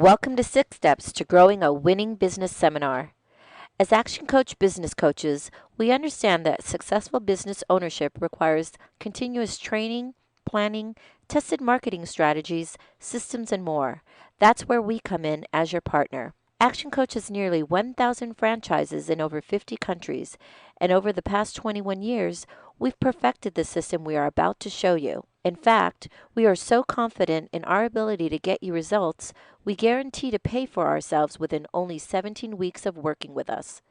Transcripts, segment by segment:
Welcome to 6 Steps to Growing a Winning Business Seminar. As Action Coach business coaches, we understand that successful business ownership requires continuous training, planning, tested marketing strategies, systems, and more. That's where we come in as your partner. Action Coach has nearly 1,000 franchises in over 50 countries, and over the past 21 years, we've perfected the system we are about to show you. In fact, we are so confident in our ability to get you results, we guarantee to pay for ourselves within only 17 weeks of working with us.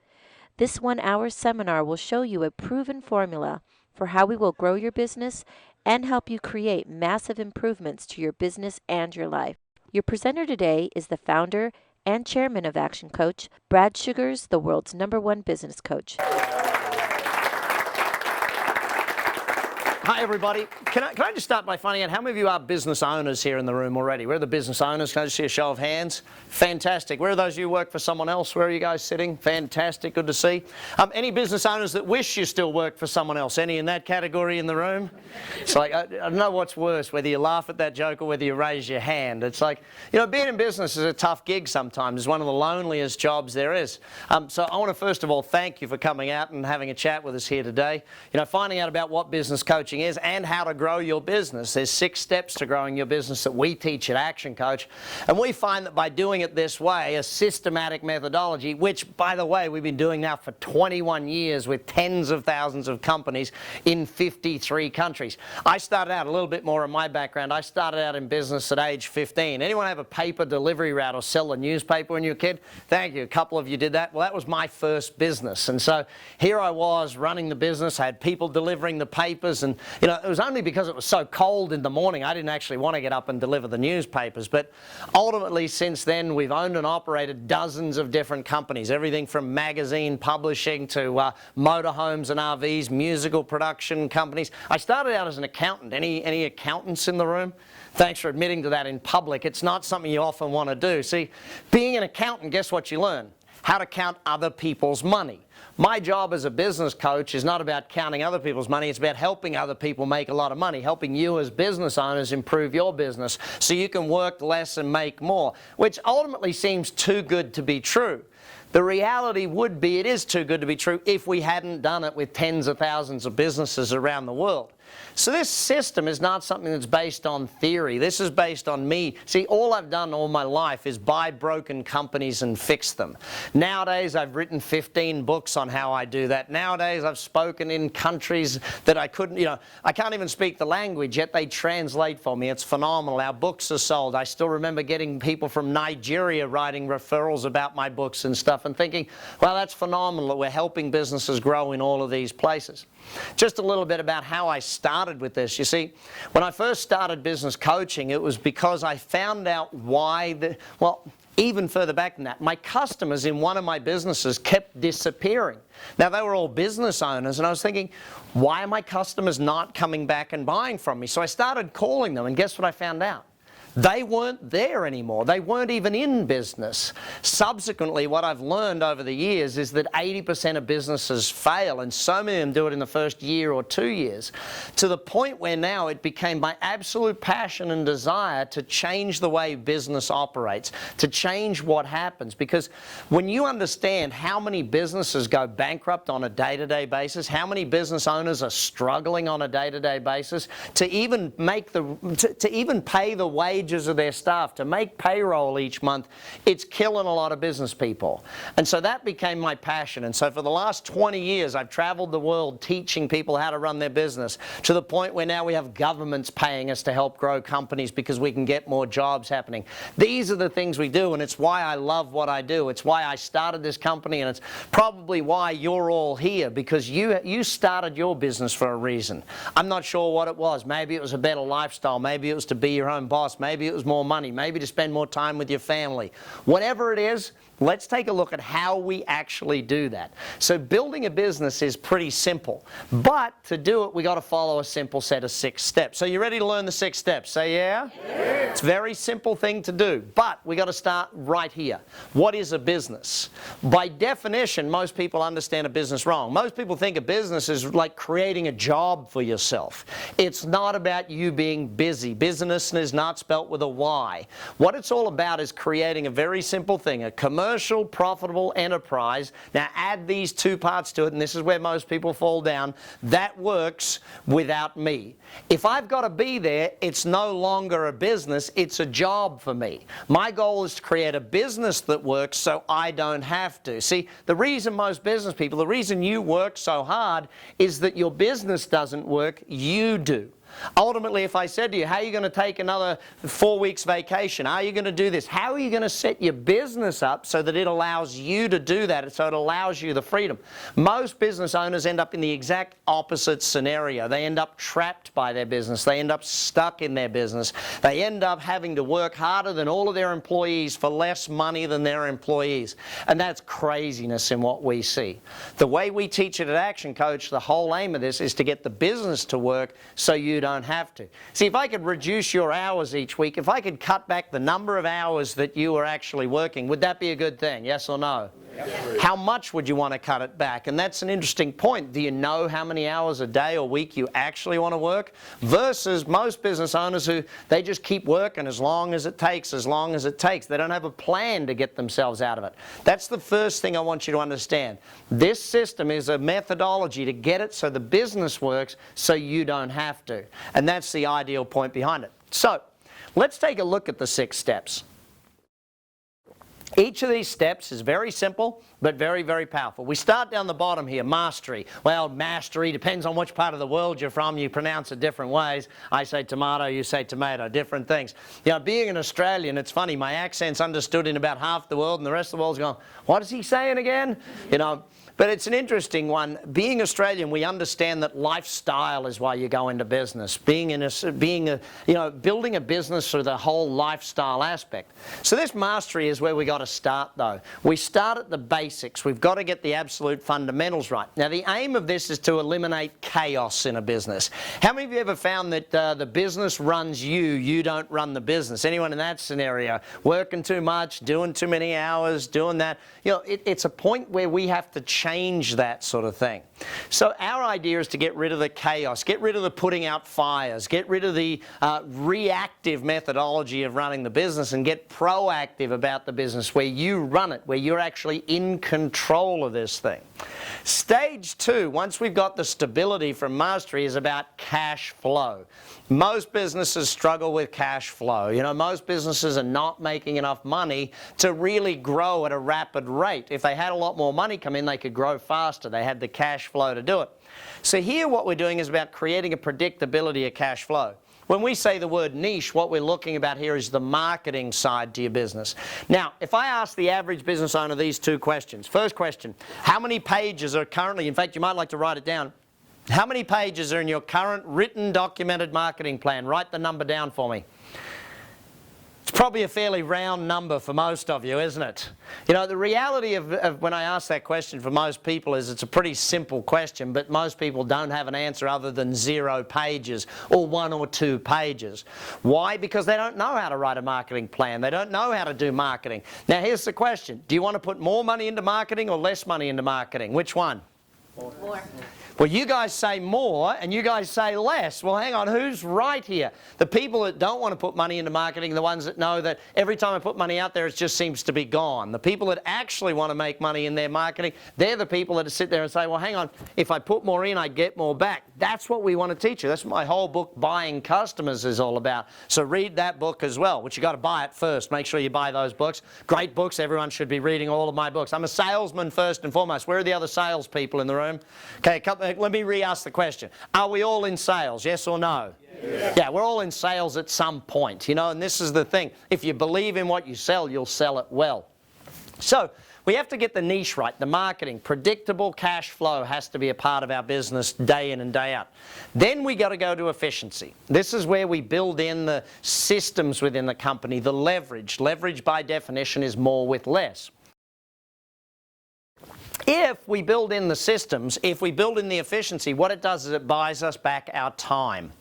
This 1-hour seminar will show you a proven formula for how we will grow your business and help you create massive improvements to your business and your life. Your presenter today is the founder and chairman of Action Coach, Brad Sugars, the world's #1 business coach. Hi, everybody. Can I just start by finding out how many of you are business owners here in the room already? Where are the business owners? Can I just see a show of hands? Fantastic. Where are those of you who work for someone else? Where are you guys sitting? Fantastic. Good to see. Any business owners that wish you still worked for someone else? Any in that category in the room? It's like, I don't know what's worse, whether you laugh at that joke or whether you raise your hand. It's like, being in business is a tough gig sometimes. It's one of the loneliest jobs there is. So I want to first of all thank you for coming out and having a chat with us here today. Finding out about what business coaching is and how to grow your business. There's 6 steps to growing your business that we teach at Action Coach, and we find that by doing it this way, a systematic methodology, which by the way we've been doing now for 21 years with tens of thousands of companies in 53 countries. I started out a little bit more in my background. I started out in business at age 15. Anyone have a paper delivery route or sell a newspaper when you were a kid? Thank you. A couple of you did that. Well, that was my first business, and so here I was running the business. I had people delivering the papers, and it was only because it was so cold in the morning I didn't actually want to get up and deliver the newspapers. But ultimately, since then, we've owned and operated dozens of different companies, everything from magazine publishing to motorhomes and RVs, musical production companies. I started out as an accountant. Any accountants in the room? Thanks for admitting to that in public. It's not something you often want to do. See, being an accountant, guess what you learn? How to count other people's money. My job as a business coach is not about counting other people's money. It's about helping other people make a lot of money, helping you as business owners improve your business so you can work less and make more, which ultimately seems too good to be true. The reality would be it is too good to be true if we hadn't done it with tens of thousands of businesses around the world. So this system is not something that's based on theory. This is based on me. See, all I've done all my life is buy broken companies and fix them. Nowadays, I've written 15 books on how I do that. Nowadays, I've spoken in countries that I couldn't, I can't even speak the language, yet they translate for me. It's phenomenal. Our books are sold. I still remember getting people from Nigeria writing referrals about my books and stuff and thinking, well, that's phenomenal that we're helping businesses grow in all of these places. Just a little bit about how I started with this. You see, when I first started business coaching, it was because I found out why even further back than that, my customers in one of my businesses kept disappearing. Now, they were all business owners, and I was thinking, why are my customers not coming back and buying from me? So I started calling them, and guess what I found out? They weren't there anymore. They weren't even in business. Subsequently, what I've learned over the years is that 80% of businesses fail, and so many of them do it in the first year or 2 years, to the point where now it became my absolute passion and desire to change the way business operates, to change what happens. Because when you understand how many businesses go bankrupt on a day-to-day basis, how many business owners are struggling on a day-to-day basis, to even pay the wages of their staff, to make payroll each month, it's killing a lot of business people. And so that became my passion. And so for the last 20 years, I've traveled the world teaching people how to run their business, to the point where now we have governments paying us to help grow companies because we can get more jobs happening. These are the things we do, and it's why I love what I do. It's why I started this company, and it's probably why you're all here, because you started your business for a reason. I'm not sure what it was. Maybe it was a better lifestyle. Maybe it was to be your own boss. Maybe it was more money. Maybe to spend more time with your family. Whatever it is, let's take a look at how we actually do that. So building a business is pretty simple, but to do it we got to follow a simple set of 6 steps. So you ready to learn the 6 steps? Say yeah? Yeah. It's a very simple thing to do, but we got to start right here. What is a business? By definition, most people understand a business wrong. Most people think a business is like creating a job for yourself. It's not about you being busy. Business is not spelt with a Y. What it's all about is creating a very simple thing, a commercial, profitable enterprise. Now add these 2 parts to it, and this is where most people fall down. That works without me. If I've got to be there, it's no longer a business, it's a job for me. My goal is to create a business that works so I don't have to. See, the reason most business people, the reason you work so hard is that your business doesn't work, you do. Ultimately, if I said to you, how are you going to take another 4 weeks vacation? How are you going to do this? How are you going to set your business up so that it allows you to do that, so it allows you the freedom? Most business owners end up in the exact opposite scenario. They end up trapped by their business. They end up stuck in their business. They end up having to work harder than all of their employees for less money than their employees. And that's craziness in what we see. The way we teach it at Action Coach, the whole aim of this is to get the business to work so you don't have to. See, if I could reduce your hours each week, if I could cut back the number of hours that you are actually working, would that be a good thing? Yes or no? Yes. How much would you want to cut it back? And that's an interesting point. Do you know how many hours a day or week you actually want to work? Versus most business owners who, they just keep working as long as it takes, as long as it takes. They don't have a plan to get themselves out of it. That's the first thing I want you to understand. This system is a methodology to get it so the business works so you don't have to. And that's the ideal point behind it. So, let's take a look at the 6 steps. Each of these steps is very simple, but very, very powerful. We start down the bottom here, mastery. Well, mastery depends on which part of the world you're from. You pronounce it different ways. I say tomato, you say tomato, different things. You know, being an Australian, it's funny, my accent's understood in about half the world, and the rest of the world's going, what is he saying again? You know, but it's an interesting one. Being Australian, we understand that lifestyle is why you go into business. Building a business through the whole lifestyle aspect. So this mastery is where we got to start, though. We start at the basics. We've got to get the absolute fundamentals right. Now, the aim of this is to eliminate chaos in a business. How many of you ever found that the business runs you, you don't run the business? Anyone in that scenario? Working too much, doing too many hours, doing that. You know, it's a point where we have to change that sort of thing. So our idea is to get rid of the chaos, get rid of the putting out fires, get rid of the reactive methodology of running the business and get proactive about the business where you run it, where you're actually in control of this thing. Stage 2, once we've got the stability from mastery, is about cash flow. Most businesses struggle with cash flow. You know, most businesses are not making enough money to really grow at a rapid rate. If they had a lot more money come in, they could grow faster. They had the cash flow to do it. So here what we're doing is about creating a predictability of cash flow. When we say the word niche, what we're looking about here is the marketing side to your business. Now, if I ask the average business owner these 2 questions. First question, how many pages are currently, in fact, you might like to write it down, how many pages are in your current written documented marketing plan? Write the number down for me. It's probably a fairly round number for most of you, isn't it? You know, the reality of when I ask that question for most people is it's a pretty simple question, but most people don't have an answer other than 0 pages or 1 or 2 pages. Why? Because they don't know how to write a marketing plan. They don't know how to do marketing. Now, here's the question. Do you want to put more money into marketing or less money into marketing? Which one? More. Well, you guys say more and you guys say less. Well, hang on, who's right here? The people that don't want to put money into marketing are the ones that know that every time I put money out there, it just seems to be gone. The people that actually want to make money in their marketing, they're the people that sit there and say, well, hang on, if I put more in, I get more back. That's what we want to teach you. That's what my whole book, Buying Customers, is all about. So read that book as well, which you got to buy it first. Make sure you buy those books. Great books. Everyone should be reading all of my books. I'm a salesman first and foremost. Where are the other salespeople in the room? Okay, let me re-ask the question. Are we all in sales, yes or no? Yes. Yeah, we're all in sales at some point, you know, and this is the thing. If you believe in what you sell, you'll sell it well. So we have to get the niche right, the marketing. Predictable cash flow has to be a part of our business day in and day out. Then we got to go to efficiency. This is where we build in the systems within the company, the leverage. Leverage by definition is more with less. If we build in the systems, if we build in the efficiency, what it does is it buys us back our time.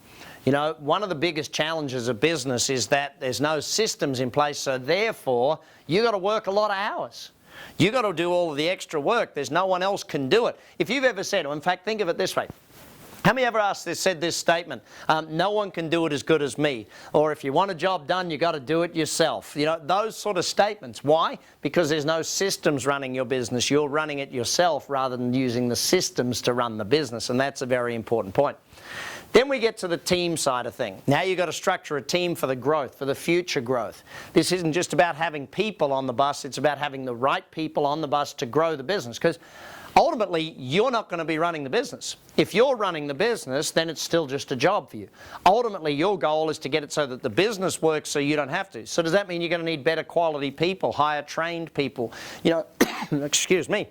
You know, one of the biggest challenges of business is that there's no systems in place, so therefore you've got to work a lot of hours. You've got to do all of the extra work. There's no one else can do it. If you've ever said, or in fact, think of it this way. How many ever said this statement, no one can do it as good as me? Or if you want a job done, you've got to do it yourself. You know, those sort of statements. Why? Because there's no systems running your business. You're running it yourself rather than using the systems to run the business, and that's a very important point. Then we get to the team side of things. Now you've got to structure a team for the growth, for the future growth. This isn't just about having people on the bus, it's about having the right people on the bus to grow the business. Because ultimately, you're not going to be running the business. If you're running the business, then it's still just a job for you. Ultimately, your goal is to get it so that the business works so you don't have to. So does that mean you're going to need better quality people, higher trained people, you know, excuse me,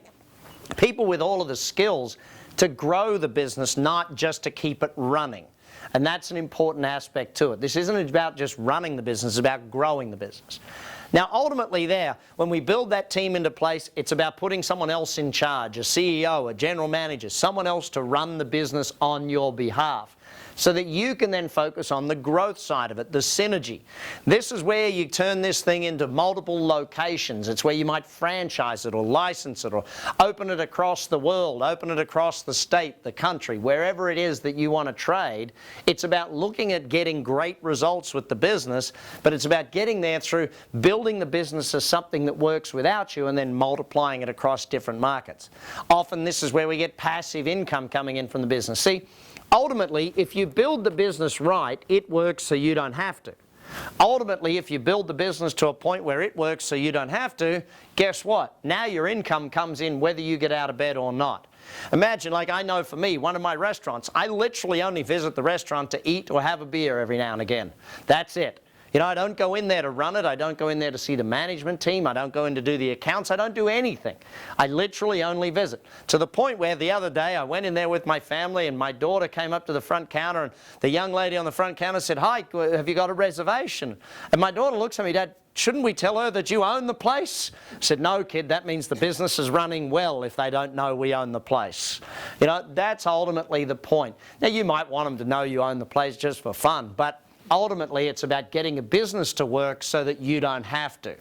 people with all of the skills to grow the business, not just to keep it running. And that's an important aspect to it. This isn't about just running the business, it's about growing the business. Now ultimately there, when we build that team into place, it's about putting someone else in charge, a CEO, a general manager, someone else to run the business on your behalf, so that you can then focus on the growth side of it, the synergy. This is where you turn this thing into multiple locations. It's where you might franchise it or license it or open it across the world, open it across the state, the country, wherever it is that you want to trade. It's about looking at getting great results with the business, but it's about getting there through building the business as something that works without you and then multiplying it across different markets. Often this is where we get passive income coming in from the business. See, ultimately, if you build the business right, it works so you don't have to. Ultimately, if you build the business to a point where it works so you don't have to, guess what? Now your income comes in whether you get out of bed or not. Imagine, like I know for me, one of my restaurants, I literally only visit the restaurant to eat or have a beer every now and again. That's it. You know, I don't go in there to run it, I don't go in there to see the management team, I don't go in to do the accounts, I don't do anything. I literally only visit. To the point where the other day I went in there with my family and my daughter came up to the front counter and the young lady on the front counter said, "Hi, have you got a reservation?" And my daughter looks at me, "Dad, shouldn't we tell her that you own the place?" I said, "No, kid, that means the business is running well if they don't know we own the place." You know, that's ultimately the point. Now you might want them to know you own the place just for fun, but ultimately, it's about getting a business to work so that you don't have to.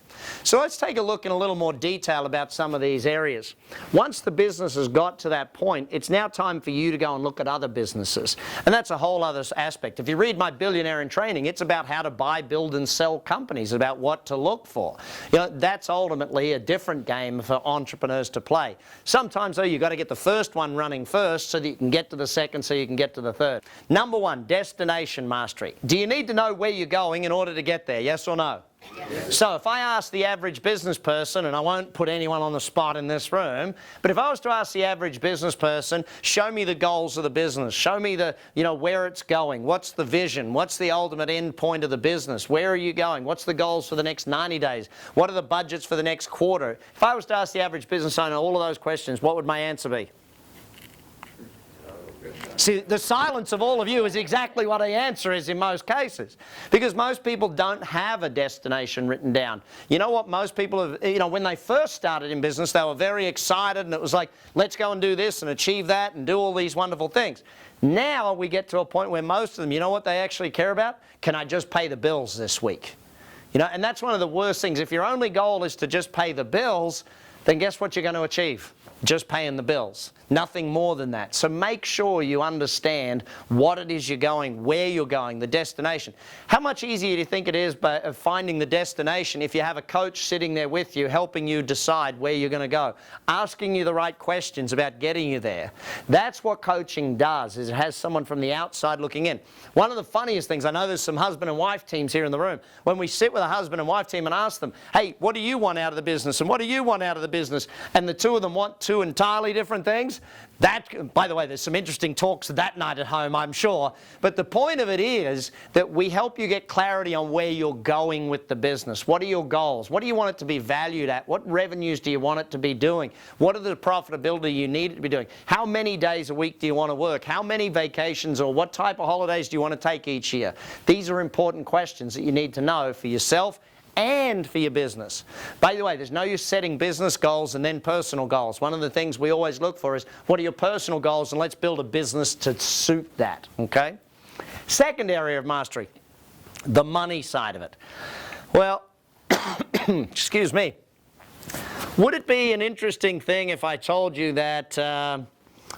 So let's take a look in a little more detail about some of these areas. Once the business has got to that point, it's now time for you to go and look at other businesses. And that's a whole other aspect. If you read my Billionaire in Training, it's about how to buy, build, and sell companies, about what to look for. You know, that's ultimately a different game for entrepreneurs to play. Sometimes, though, you've got to get the first one running first so that you can get to the second, so you can get to the third. Number one, destination mastery. Do you need to know where you're going in order to get there, yes or no? Yes. So if I ask the average business person, and I won't put anyone on the spot in this room, but if I was to ask the average business person, show me the goals of the business, show me the, you know, where it's going, what's the vision, what's the ultimate end point of the business, where are you going, what's the goals for the next 90 days, what are the budgets for the next quarter? If I was to ask the average business owner all of those questions, what would my answer be? See, the silence of all of you is exactly what the answer is in most cases. Because most people don't have a destination written down. You know what most people have, you know, when they first started in business, they were very excited and it was like, let's go and do this and achieve that and do all these wonderful things. Now we get to a point where most of them, you know what they actually care about? Can I just pay the bills this week? You know, and that's one of the worst things. If your only goal is to just pay the bills, then guess what you're going to achieve? Just paying the bills. Nothing more than that. So make sure you understand what it is you're going, where you're going, the destination. How much easier do you think it is by finding the destination if you have a coach sitting there with you, helping you decide where you're going to go, asking you the right questions about getting you there? That's what coaching does, is it has someone from the outside looking in. One of the funniest things, I know there's some husband and wife teams here in the room, when we sit with a husband and wife team and ask them, hey, what do you want out of the business and what do you want out of the business? And the two of them want two entirely different things. That, by the way, there's some interesting talks that night at home, I'm sure. But the point of it is that we help you get clarity on where you're going with the business. What are your goals? What do you want it to be valued at? What revenues do you want it to be doing? What are the profitability you need it to be doing? How many days a week do you want to work? How many vacations or what type of holidays do you want to take each year? These are important questions that you need to know for yourself and for your business. By the way, there's no use setting business goals and then personal goals. One of the things we always look for is, what are your personal goals, and let's build a business to suit that, okay? Second area of mastery, the money side of it. Well, excuse me. Would it be an interesting thing if I told you that,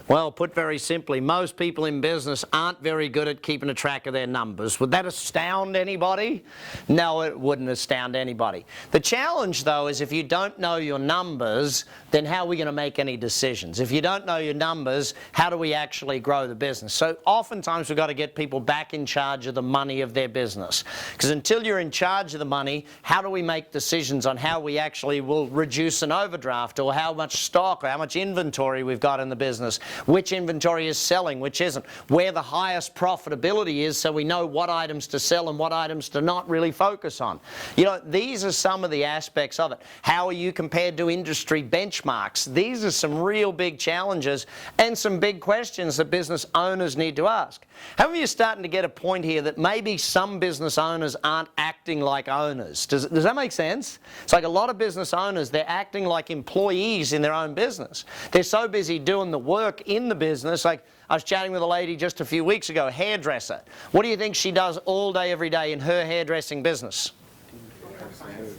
well, put very simply, most people in business aren't very good at keeping a track of their numbers? Would that astound anybody? No, it wouldn't astound anybody. The challenge, though, is if you don't know your numbers, then how are we going to make any decisions? If you don't know your numbers, how do we actually grow the business? So oftentimes we've got to get people back in charge of the money of their business. Because until you're in charge of the money, how do we make decisions on how we actually will reduce an overdraft, or how much stock or how much inventory we've got in the business? Which inventory is selling, which isn't, where the highest profitability is, so we know what items to sell and what items to not really focus on. You know, these are some of the aspects of it. How are you compared to industry benchmarks? These are some real big challenges and some big questions that business owners need to ask. How many of you are starting to get a point here that maybe some business owners aren't acting like owners? Does that make sense? It's like a lot of business owners, they're acting like employees in their own business. They're so busy doing the work in the business. Like, I was chatting with a lady just a few weeks ago, a hairdresser. What do you think she does all day, every day in her hairdressing business?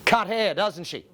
Cut hair, doesn't she?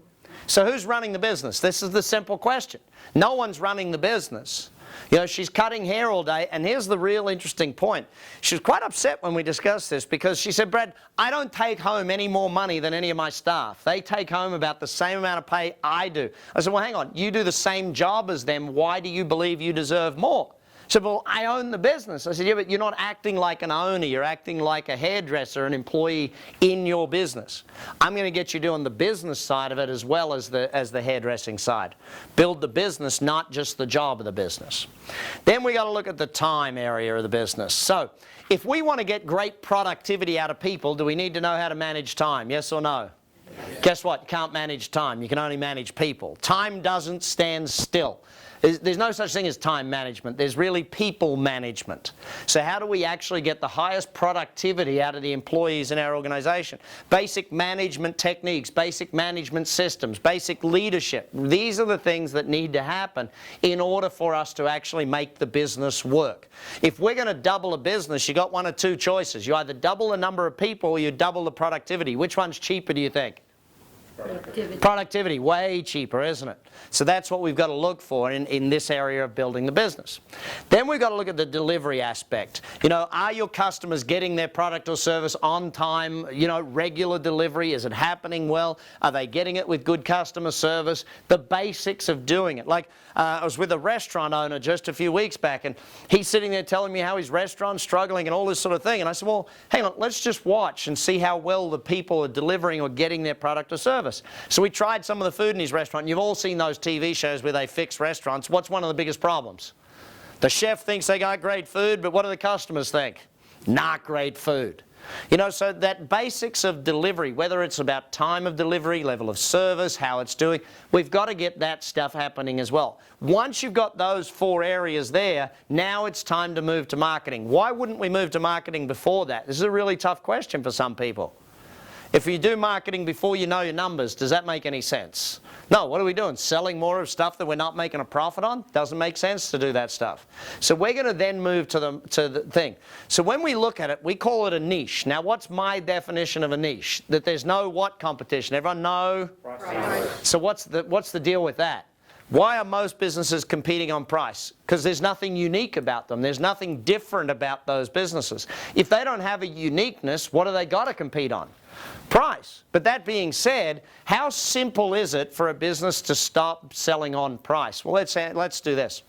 So who's running the business? This is the simple question. No one's running the business. You know, she's cutting hair all day, and here's the real interesting point. She was quite upset when we discussed this, because she said, Brad, I don't take home any more money than any of my staff. They take home about the same amount of pay I do. I said, well, hang on, you do the same job as them. Why do you believe you deserve more? She said, well, I own the business. I said, yeah, but you're not acting like an owner. You're acting like a hairdresser, an employee in your business. I'm going to get you doing the business side of it as well as the hairdressing side. Build the business, not just the job of the business. Then we got to look at the time area of the business. So if we want to get great productivity out of people, do we need to know how to manage time? Yes or no? Yes. Guess what? You can't manage time. You can only manage people. Time doesn't stand still. There's no such thing as time management. There's really people management. So how do we actually get the highest productivity out of the employees in our organization? Basic management techniques, basic management systems, basic leadership. These are the things that need to happen in order for us to actually make the business work. If we're going to double a business, you got one of two choices. You either double the number of people or you double the productivity. Which one's cheaper, do you think? Productivity, way cheaper, isn't it? So that's what we've got to look for in this area of building the business. Then we've got to look at the delivery aspect. You know, are your customers getting their product or service on time? You know, regular delivery, is it happening well? Are they getting it with good customer service? The basics of doing it. Like, I was with a restaurant owner just a few weeks back, and he's sitting there telling me how his restaurant's struggling and all this sort of thing. And I said, well, hang on, let's just watch and see how well the people are delivering or getting their product or service. So we tried some of the food in his restaurant. You've all seen those TV shows where they fix restaurants. What's one of the biggest problems? The chef thinks they got great food, but what do the customers think? Not great food. You know, so that basics of delivery, whether it's about time of delivery, level of service, how it's doing, we've got to get that stuff happening as well. Once you've got those four areas there, now it's time to move to marketing. Why wouldn't we move to marketing before that? This is a really tough question for some people. If you do marketing before you know your numbers, does that make any sense? No, what are we doing? Selling more of stuff that we're not making a profit on? Doesn't make sense to do that stuff. So we're going to then move to the thing. So when we look at it, we call it a niche. Now, what's my definition of a niche? That there's no what competition? Everyone know? Price. So what's the deal with that? Why are most businesses competing on price? Because there's nothing unique about them. There's nothing different about those businesses. If they don't have a uniqueness, what do they got to compete on? Price. But that being said, how simple is it for a business to stop selling on price? Well, let's do this.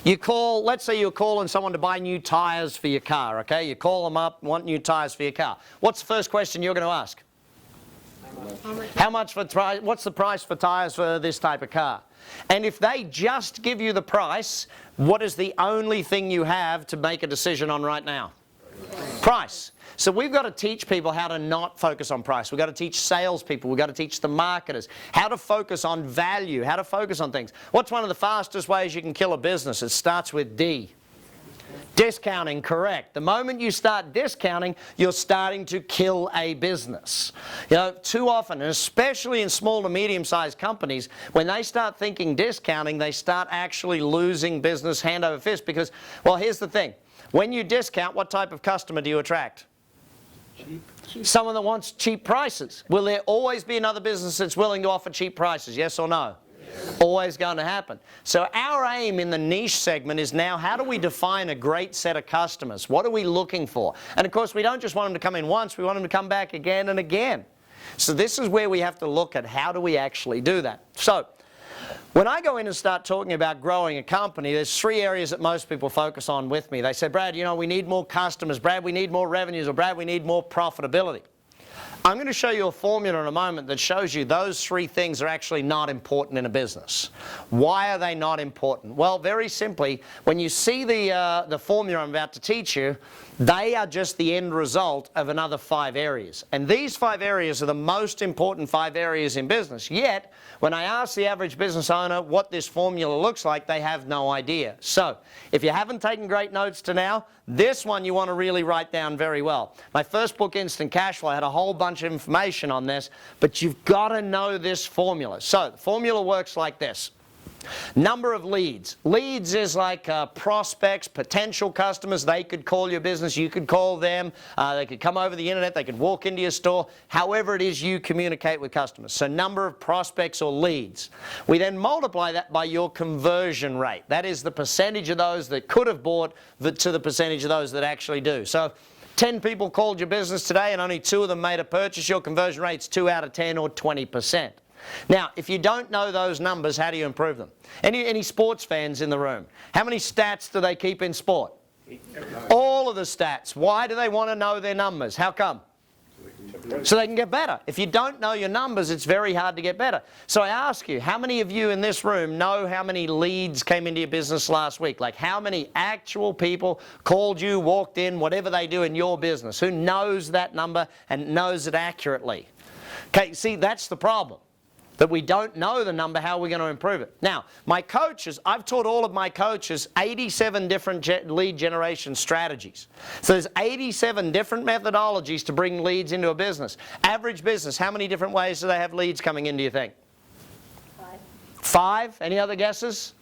Let's say you're calling someone to buy new tires for your car, okay? You call them up, want new tires for your car. What's the first question you're going to ask? What's the price for tires for this type of car? And if they just give you the price, what is the only thing you have to make a decision on right now? Price. So we've got to teach people how to not focus on price. We've got to teach salespeople. We've got to teach the marketers how to focus on value, how to focus on things. What's one of the fastest ways you can kill a business? It starts with D. Discounting, correct. The moment you start discounting, you're starting to kill a business. You know, too often, and especially in small to medium-sized companies, when they start thinking discounting, they start actually losing business hand over fist because, well, here's the thing. When you discount, what type of customer do you attract? Cheap. Someone that wants cheap prices. Will there always be another business that's willing to offer cheap prices, yes or no? Always going to happen. So our aim in the niche segment is now, how do we define a great set of customers? What are we looking for? And of course, we don't just want them to come in once, we want them to come back again and again. So this is where we have to look at how do we actually do that. So when I go in and start talking about growing a company, there's 3 areas that most people focus on with me. They say, Brad, you know, we need more customers. Brad, we need more revenues. Or Brad, we need more profitability. I'm going to show you a formula in a moment that shows you those 3 things are actually not important in a business. Why are they not important? Well, very simply, when you see the formula I'm about to teach you, they are just the end result of another 5 areas. And these 5 areas are the most important 5 areas in business. Yet, when I ask the average business owner what this formula looks like, they have no idea. So, if you haven't taken great notes to now, this one you want to really write down very well. My first book, Instant Cash Flow, had a whole bunch of information on this, but you've got to know this formula. So, the formula works like this. Number of leads. Leads is like prospects, potential customers. They could call your business, you could call them, they could come over the internet, they could walk into your store, however it is you communicate with customers. So number of prospects or leads. We then multiply that by your conversion rate. That is the percentage of those that could have bought to the percentage of those that actually do. So 10 people called your business today and only 2 of them made a purchase, your conversion rate's 2 out of 10 or 20%. Now, if you don't know those numbers, how do you improve them? Any sports fans in the room? How many stats do they keep in sport? All of the stats. Why do they want to know their numbers? How come? So they can get better. If you don't know your numbers, it's very hard to get better. So I ask you, how many of you in this room know how many leads came into your business last week? Like how many actual people called you, walked in, whatever they do in your business? Who knows that number and knows it accurately? Okay, see, that's the problem. That we don't know the number, how are we going to improve it? Now, my coaches, I've taught all of my coaches 87 different lead generation strategies. So there's 87 different methodologies to bring leads into a business. Average business, how many different ways do they have leads coming in, do you think? 5. 5? Any other guesses?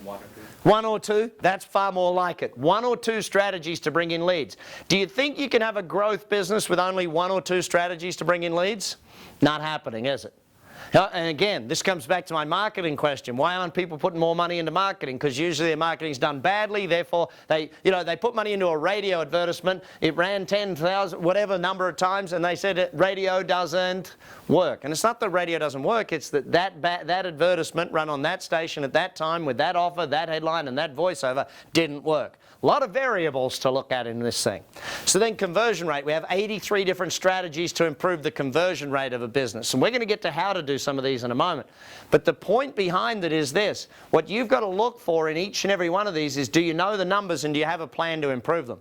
1 or 2. 1 or 2? That's far more like it. 1 or 2 strategies to bring in leads. Do you think you can have a growth business with only 1 or 2 strategies to bring in leads? Not happening, is it? And again, this comes back to my marketing question. Why aren't people putting more money into marketing? Because usually their marketing's done badly, therefore they put money into a radio advertisement, it ran 10,000, whatever number of times, and they said radio doesn't work. And it's not that radio doesn't work, it's that advertisement run on that station at that time with that offer, that headline, and that voiceover didn't work. A lot of variables to look at in this thing. So then conversion rate. We have 83 different strategies to improve the conversion rate of a business. And we're going to get to how to do some of these in a moment. But the point behind it is this. What you've got to look for in each and every one of these is, do you know the numbers and do you have a plan to improve them?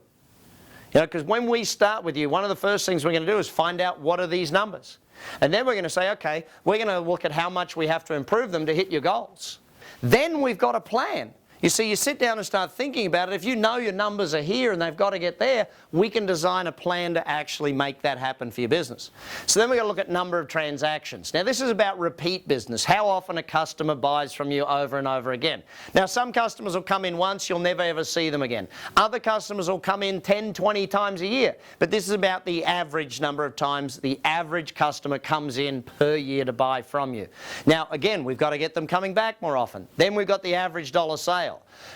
You know, because when we start with you, one of the first things we're going to do is find out what are these numbers. And then we're going to say, okay, we're going to look at how much we have to improve them to hit your goals. Then we've got a plan. You see, you sit down and start thinking about it. If you know your numbers are here and they've got to get there, we can design a plan to actually make that happen for your business. So then we've got to look at number of transactions. Now this is about repeat business, how often a customer buys from you over and over again. Now some customers will come in once, you'll never ever see them again. Other customers will come in 10, 20 times a year. But this is about the average number of times the average customer comes in per year to buy from you. Now again, we've got to get them coming back more often. Then we've got the average dollar sale.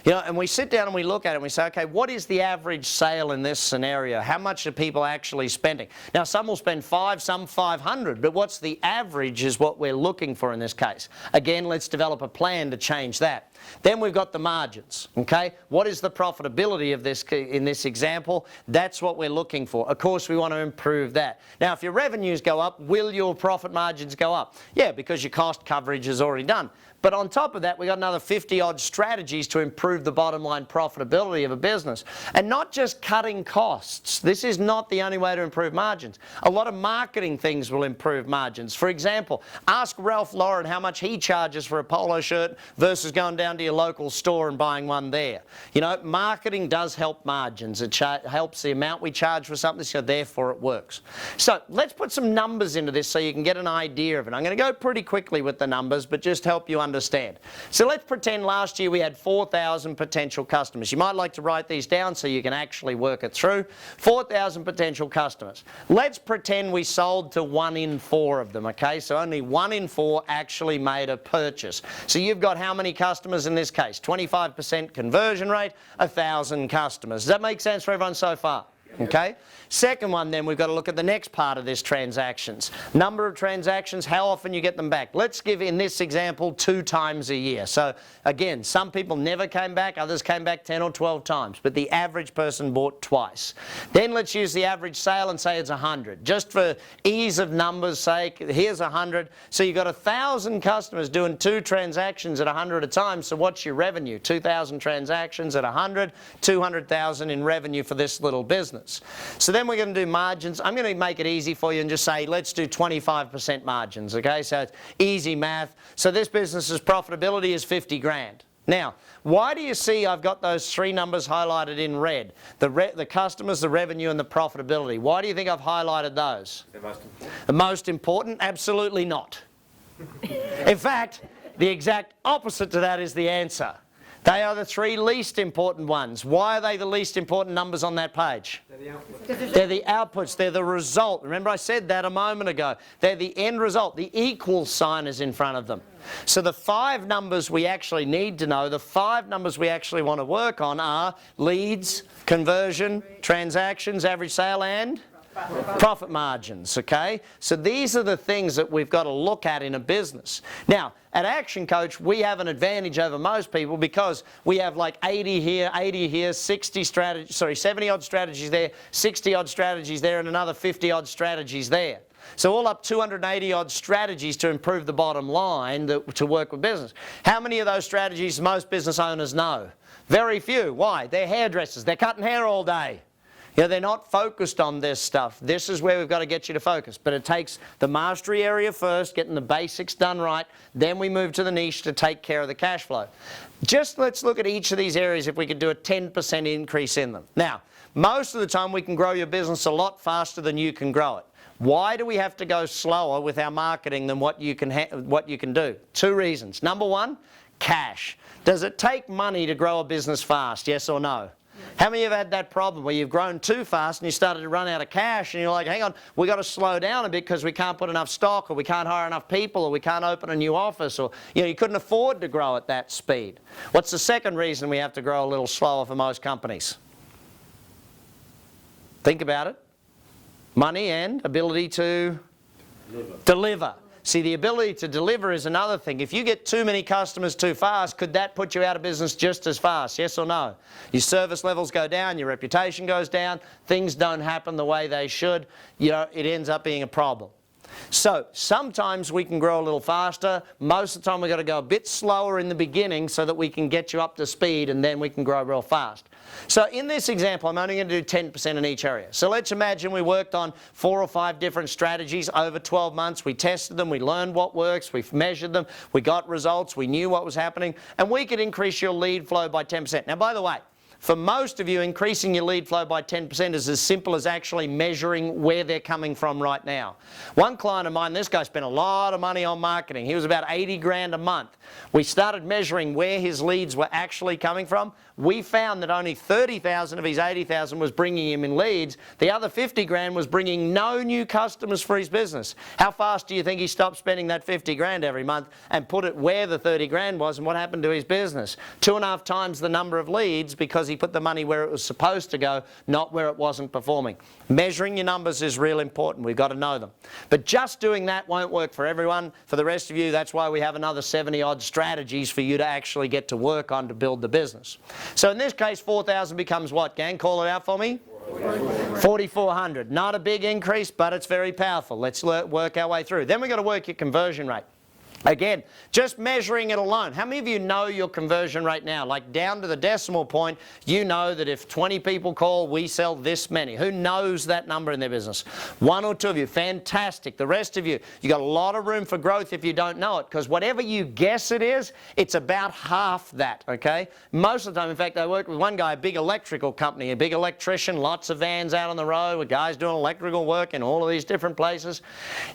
You know, and we sit down and we look at it and we say, okay, what is the average sale in this scenario? How much are people actually spending? Now, some will spend 5, some 500, but what's the average is what we're looking for in this case. Again, let's develop a plan to change that. Then we've got the margins, okay? What is the profitability of this in this example? That's what we're looking for. Of course, we want to improve that. Now, if your revenues go up, will your profit margins go up? Yeah, because your cost coverage is already done. But on top of that, we've got another 50-odd strategies to improve the bottom line profitability of a business. And not just cutting costs. This is not the only way to improve margins. A lot of marketing things will improve margins. For example, ask Ralph Lauren how much he charges for a polo shirt versus going down to your local store and buying one there. You know, marketing does help margins. It helps the amount we charge for something, so therefore it works. So let's put some numbers into this so you can get an idea of it. I'm going to go pretty quickly with the numbers, but just help you understand. So let's pretend last year we had 4,000 potential customers. You might like to write these down so you can actually work it through. 4,000 potential customers. Let's pretend we sold to 1 in 4 of them, okay? So only 1 in 4 actually made a purchase. So you've got how many customers in this case? 25% conversion rate, 1,000 customers. Does that make sense for everyone so far? Okay. Second one, then we've got to look at the next part of this, transactions. Number of transactions, how often you get them back. Let's give, in this example, 2 times a year. So again, some people never came back, others came back 10 or 12 times, but the average person bought twice. Then let's use the average sale and say it's 100. Just for ease of numbers sake, here's 100. So you've got 1,000 customers doing 2 transactions at 100 a time. So what's your revenue? 2,000 transactions at 100, 200,000 in revenue for this little business. So then we're going to do margins. I'm going to make it easy for you and just say, let's do 25% margins, okay? So it's easy math. So this business's profitability is 50 grand. Now, why do you see I've got those 3 numbers highlighted in red? The customers, the revenue, and the profitability. Why do you think I've highlighted those? The most important. The most important? Absolutely not. In fact, the exact opposite to that is the answer. They are the 3 least important ones. Why are they the least important numbers on that page? They're the outputs. They're the outputs. They're the result. Remember I said that a moment ago. They're the end result. The equal sign is in front of them. So the 5 numbers we actually need to know, the 5 numbers we actually want to work on are leads, conversion, transactions, average sale, and profit margins, okay? So these are the things that we've got to look at in a business. Now, at Action Coach, we have an advantage over most people because we have like 80 here, 70 odd strategies there, 60 odd strategies there, and another 50 odd strategies there. So all up 280 odd strategies to improve the bottom line to work with business. How many of those strategies most business owners know? Very few. Why? They're hairdressers. They're cutting hair all day. You know, they're not focused on this stuff. This is where we've got to get you to focus. But it takes the mastery area first, getting the basics done right. Then we move to the niche to take care of the cash flow. Just let's look at each of these areas if we could do a 10% increase in them. Now, most of the time we can grow your business a lot faster than you can grow it. Why do we have to go slower with our marketing than what you can do? 2 reasons. Number 1, cash. Does it take money to grow a business fast, yes or no? How many of you have had that problem where you've grown too fast and you started to run out of cash and you're like, hang on, we've got to slow down a bit because we can't put enough stock, or we can't hire enough people, or we can't open a new office, or you couldn't afford to grow at that speed. What's the second reason we have to grow a little slower for most companies? Think about it. Money and ability to deliver. See, the ability to deliver is another thing. If you get too many customers too fast, could that put you out of business just as fast? Yes or no? Your service levels go down, your reputation goes down, things don't happen the way they should. You know, it ends up being a problem. So sometimes we can grow a little faster. Most of the time we've got to go a bit slower in the beginning so that we can get you up to speed, and then we can grow real fast. So in this example, I'm only going to do 10% in each area. So let's imagine we worked on 4 or 5 different strategies over 12 months. We tested them, we learned what works, we've measured them, we got results, we knew what was happening, and we could increase your lead flow by 10%. Now, by the way, for most of you, increasing your lead flow by 10% is as simple as actually measuring where they're coming from right now. One client of mine, this guy spent a lot of money on marketing. He was about 80 grand a month. We started measuring where his leads were actually coming from. We found that only 30,000 of his 80,000 was bringing him in leads. The other 50 grand was bringing no new customers for his business. How fast do you think he stopped spending that 50 grand every month and put it where the 30 grand was, and what happened to his business? 2.5 times the number of leads because he put the money where it was supposed to go, not where it wasn't performing. Measuring your numbers is real important. We've got to know them. But just doing that won't work for everyone. For the rest of you, that's why we have another 70 odd strategies for you to actually get to work on to build the business. So in this case, 4,000 becomes what, gang? Call it out for me. 4,400. Not a big increase, but it's very powerful. Let's work our way through. Then we've got to work your conversion rate. Again, just measuring it alone. How many of you know your conversion rate now? Like down to the decimal point, you know that if 20 people call, we sell this many. Who knows that number in their business? One or two of you, fantastic. The rest of you, you got a lot of room for growth if you don't know it, because whatever you guess it is, it's about half that, okay? Most of the time, in fact, I worked with one guy, a big electrical company, a big electrician, lots of vans out on the road with guys doing electrical work in all of these different places.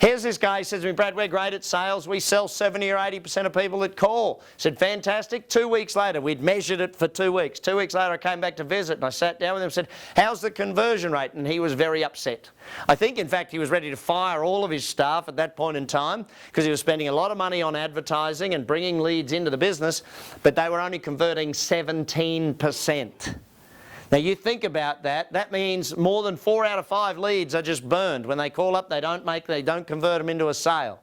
Here's this guy, he says to me, Brad, we're great at sales. We sell 70 or 80% of people that call. I said, fantastic. 2 weeks later, we'd measured it for 2 weeks. 2 weeks later, I came back to visit and I sat down with him and said, how's the conversion rate? And he was very upset. I think, in fact, he was ready to fire all of his staff at that point in time because he was spending a lot of money on advertising and bringing leads into the business, but they were only converting 17%. Now you think about that, that means more than 4 out of 5 leads are just burned. When they call up, they don't convert them into a sale.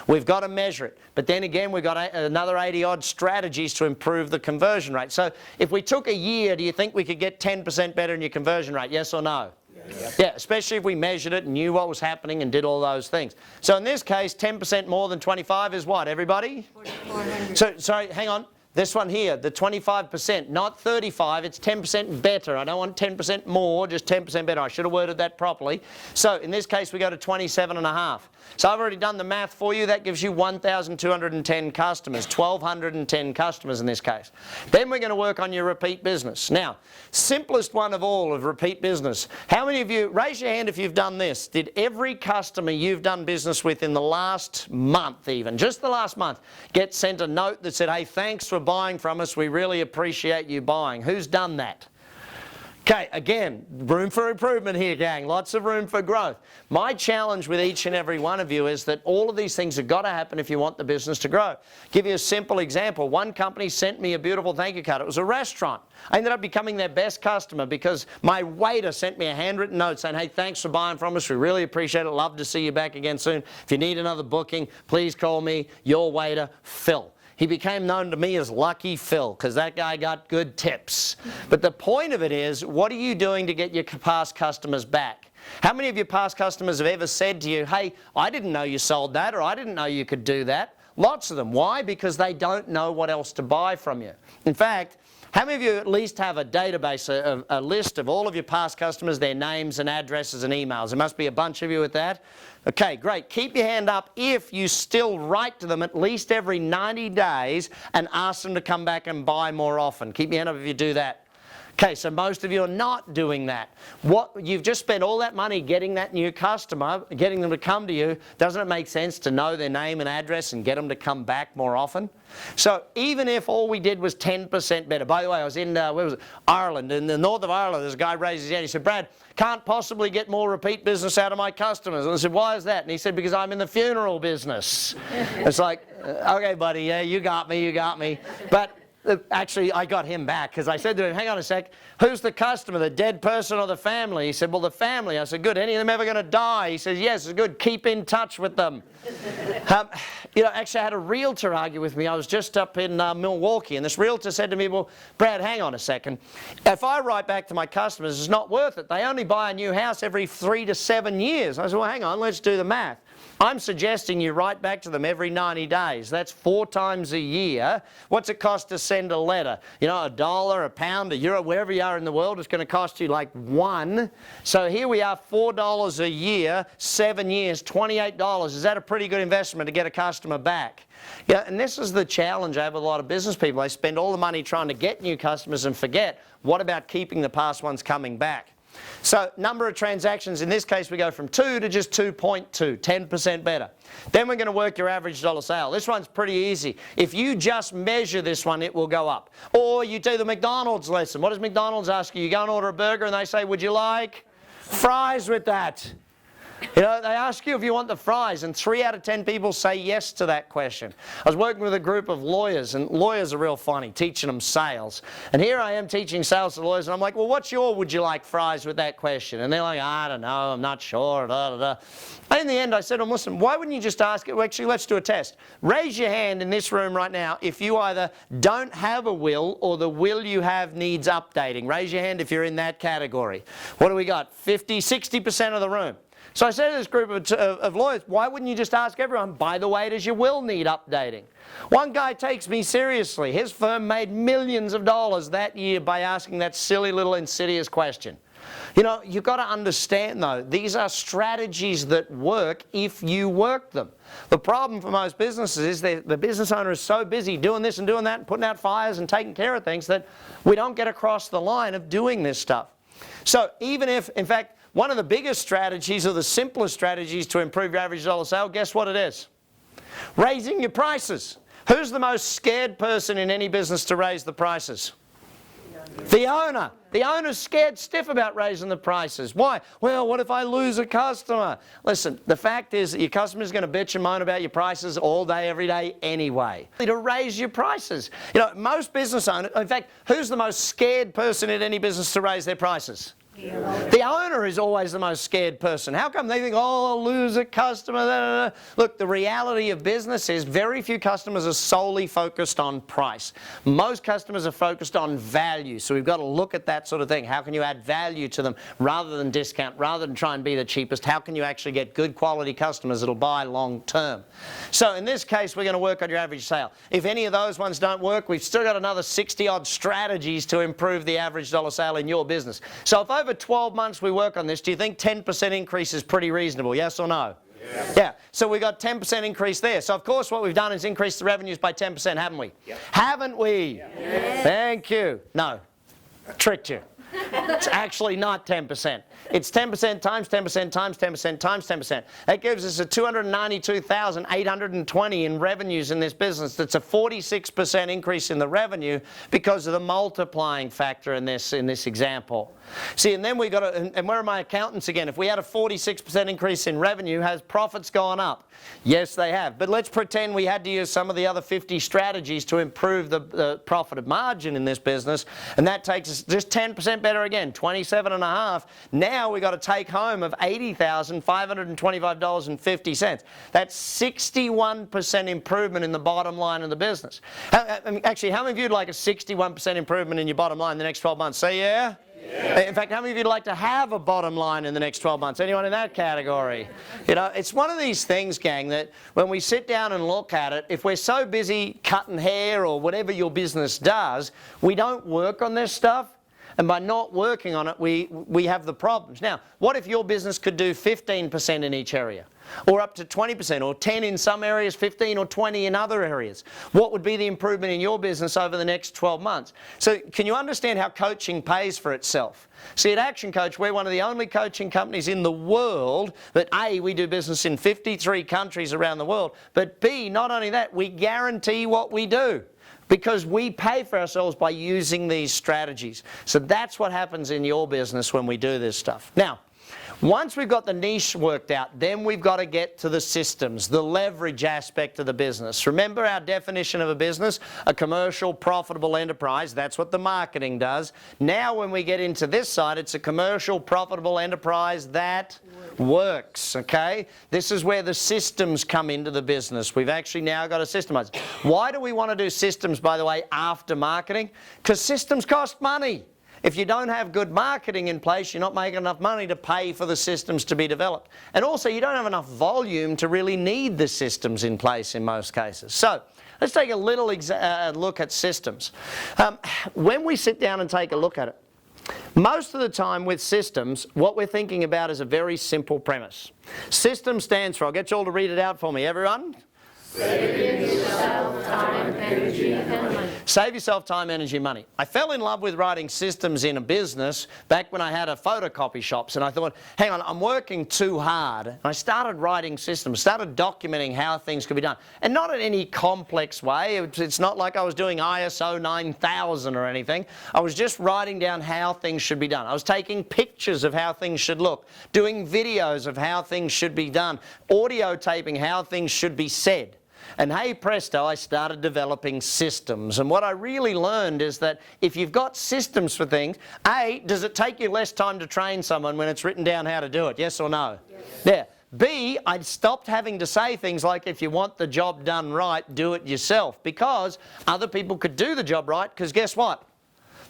We've got to measure it. But then again, we've got another 80-odd strategies to improve the conversion rate. So if we took a year, do you think we could get 10% better in your conversion rate? Yes or no? Yes. Yeah, especially if we measured it and knew what was happening and did all those things. So in this case, 10% more than 25 is what, everybody? 4,400. So, sorry, hang on. This one here, the 25%, not 35, it's 10% better. I don't want 10% more, just 10% better. I should have worded that properly. So in this case, we go to 27.5. So I've already done the math for you. That gives you 1,210 customers, 1,210 customers in this case. Then we're going to work on your repeat business. Now, simplest one of all of repeat business. How many of you, raise your hand if you've done this. Did every customer you've done business with in the last month even, just the last month, get sent a note that said, hey, thanks for buying from us, we really appreciate you buying? Who's done that? Okay, again, room for improvement here, gang. Lots of room for growth. My challenge with each and every one of you is that all of these things have got to happen if you want the business to grow. Give you a simple example. One company sent me a beautiful thank you card. It was a restaurant. I ended up becoming their best customer because my waiter sent me a handwritten note saying, hey, thanks for buying from us. We really appreciate it. Love to see you back again soon. If you need another booking, please call me, your waiter, Phil. He became known to me as Lucky Phil because that guy got good tips. But the point of it is, what are you doing to get your past customers back? How many of your past customers have ever said to you, hey, I didn't know you sold that, or I didn't know you could do that? Lots of them. Why? Because they don't know what else to buy from you. In fact, how many of you at least have a database, a list of all of your past customers, their names and addresses and emails? There must be a bunch of you with that. Okay, great. Keep your hand up if you still write to them at least every 90 days and ask them to come back and buy more often. Keep your hand up if you do that. Okay, so most of you are not doing that. You've just spent all that money getting that new customer, getting them to come to you. Doesn't it make sense to know their name and address and get them to come back more often? So even if all we did was 10% better. By the way, I was in, where was it? Ireland. In the north of Ireland, there's a guy raised his hand. He said, Brad, can't possibly get more repeat business out of my customers. And I said, why is that? And he said, because I'm in the funeral business. It's like, okay, buddy, yeah, you got me, you got me. But actually, I got him back because I said to him, hang on a sec, who's the customer, the dead person or the family? He said, well, the family. I said, good. Any of them ever going to die? He says, yes, it's good. Keep in touch with them. Actually, I had a realtor argue with me. I was just up in Milwaukee, and this realtor said to me, well, Brad, hang on a second. If I write back to my customers, it's not worth it. They only buy a new house every 3 to 7 years. I said, well, hang on, let's do the math. I'm suggesting you write back to them every 90 days. That's 4 times a year. What's it cost to send a letter? You know, $1, £1, €1, wherever you are in the world, it's going to cost you like 1. So here we are, $4 a year, 7 years, $28. Is that a pretty good investment to get a customer back? Yeah, and this is the challenge I have with a lot of business people. They spend all the money trying to get new customers and forget, what about keeping the past ones coming back? So number of transactions, in this case we go from 2 to just 2.2, 10% better. Then we're going to work your average dollar sale. This one's pretty easy. If you just measure this one, it will go up. Or you do the McDonald's lesson. What does McDonald's ask you? You go and order a burger and they say, would you like fries with that? You know, they ask you if you want the fries, and 3 out of 10 people say yes to that question. I was working with a group of lawyers, and lawyers are real funny, teaching them sales. And here I am teaching sales to lawyers, and I'm like, well, what's your would you like fries with that question? And they're like, I don't know, I'm not sure, da, da, da. And in the end, I said to them, listen, why wouldn't you just ask it? Well, actually, let's do a test. Raise your hand in this room right now if you either don't have a will or the will you have needs updating. Raise your hand if you're in that category. What do we got? 50, 60% of the room. So I said to this group of lawyers, why wouldn't you just ask everyone, by the way, does your will need updating? One guy takes me seriously. His firm made millions of dollars that year by asking that silly little insidious question. You know, you've got to understand though, these are strategies that work if you work them. The problem for most businesses is the business owner is so busy doing this and doing that and putting out fires and taking care of things that we don't get across the line of doing this stuff. So even if, in fact, one of the biggest strategies or the simplest strategies to improve your average dollar sale, guess what it is? Raising your prices. Who's the most scared person in any business to raise the prices? The owner. The owner's scared stiff about raising the prices. Why? Well, what if I lose a customer? Listen, the fact is that your customer's going to bitch and moan about your prices all day, every day anyway. To raise your prices. You know, most business owners, in fact, who's the most scared person in any business to raise their prices? The owner is always the most scared person. How come they think, oh, I'll lose a customer? Look, the reality of business is very few customers are solely focused on price. Most customers are focused on value. So we've got to look at that sort of thing. How can you add value to them rather than discount, rather than try and be the cheapest? How can you actually get good quality customers that'll buy long term? So in this case, we're going to work on your average sale. If any of those ones don't work, we've still got another 60-odd strategies to improve the average dollar sale in your business. So if over 12 months we work on this, do you think 10% increase is pretty reasonable, yes or no? Yeah, so we got 10% increase there. So of course what we've done is increase the revenues by 10%, haven't we? Yep. Haven't we? Yes. Thank you. No, tricked you. It's actually not 10%. It's 10% times 10% times 10% times 10%. That gives us a $292,820 in revenues in this business. That's a 46% increase in the revenue because of the multiplying factor in this example. See, and then we got to, and where are my accountants again? If we had a 46% increase in revenue, has profits gone up? Yes, they have. But let's pretend we had to use some of the other 50 strategies to improve the profit margin in this business, and that takes us just 10% better again, 27.5. Now we got a take home of $80,525.50. That's 61% improvement in the bottom line of the business. Actually, how many of you would like a 61% improvement in your bottom line in the next 12 months? Say yeah. Yeah. In fact, how many of you would like to have a bottom line in the next 12 months? Anyone in that category? You know, it's one of these things, gang, that when we sit down and look at it, if we're so busy cutting hair or whatever your business does, we don't work on this stuff. And by not working on it, we have the problems. Now, what if your business could do 15% in each area? Or up to 20%, or 10 in some areas, 15 or 20 in other areas? What would be the improvement in your business over the next 12 months? So can you understand how coaching pays for itself? See, at Action Coach, we're one of the only coaching companies in the world that A, we do business in 53 countries around the world, but B, not only that, we guarantee what we do, because we pay for ourselves by using these strategies. So that's what happens in your business when we do this stuff. Now, once we've got the niche worked out, then we've got to get to the systems, the leverage aspect of the business. Remember our definition of a business, a commercial, profitable enterprise. That's what the marketing does. Now when we get into this side, it's a commercial, profitable enterprise that works, okay? This is where the systems come into the business. We've actually now got to systemize. Why do we want to do systems, by the way, after marketing? Because systems cost money. If you don't have good marketing in place, you're not making enough money to pay for the systems to be developed. And also, you don't have enough volume to really need the systems in place in most cases. So, let's take a little look at systems. When we sit down and take a look at it, most of the time with systems, what we're thinking about is a very simple premise. System stands for, I'll get you all to read it out for me, everyone. Save yourself time, energy, and money. Save yourself time, energy, money. I fell in love with writing systems in a business back when I had a photocopy shops, and I thought, hang on, I'm working too hard. And I started writing systems, started documenting how things could be done. And not in any complex way. It's not like I was doing ISO 9000 or anything. I was just writing down how things should be done. I was taking pictures of how things should look, doing videos of how things should be done, audio taping how things should be said. And hey presto, I started developing systems. And what I really learned is that if you've got systems for things, A, does it take you less time to train someone when it's written down how to do it? Yes or no? Yes. Yeah. B, I'd stopped having to say things like, if you want the job done right, do it yourself. Because other people could do the job right, because guess what?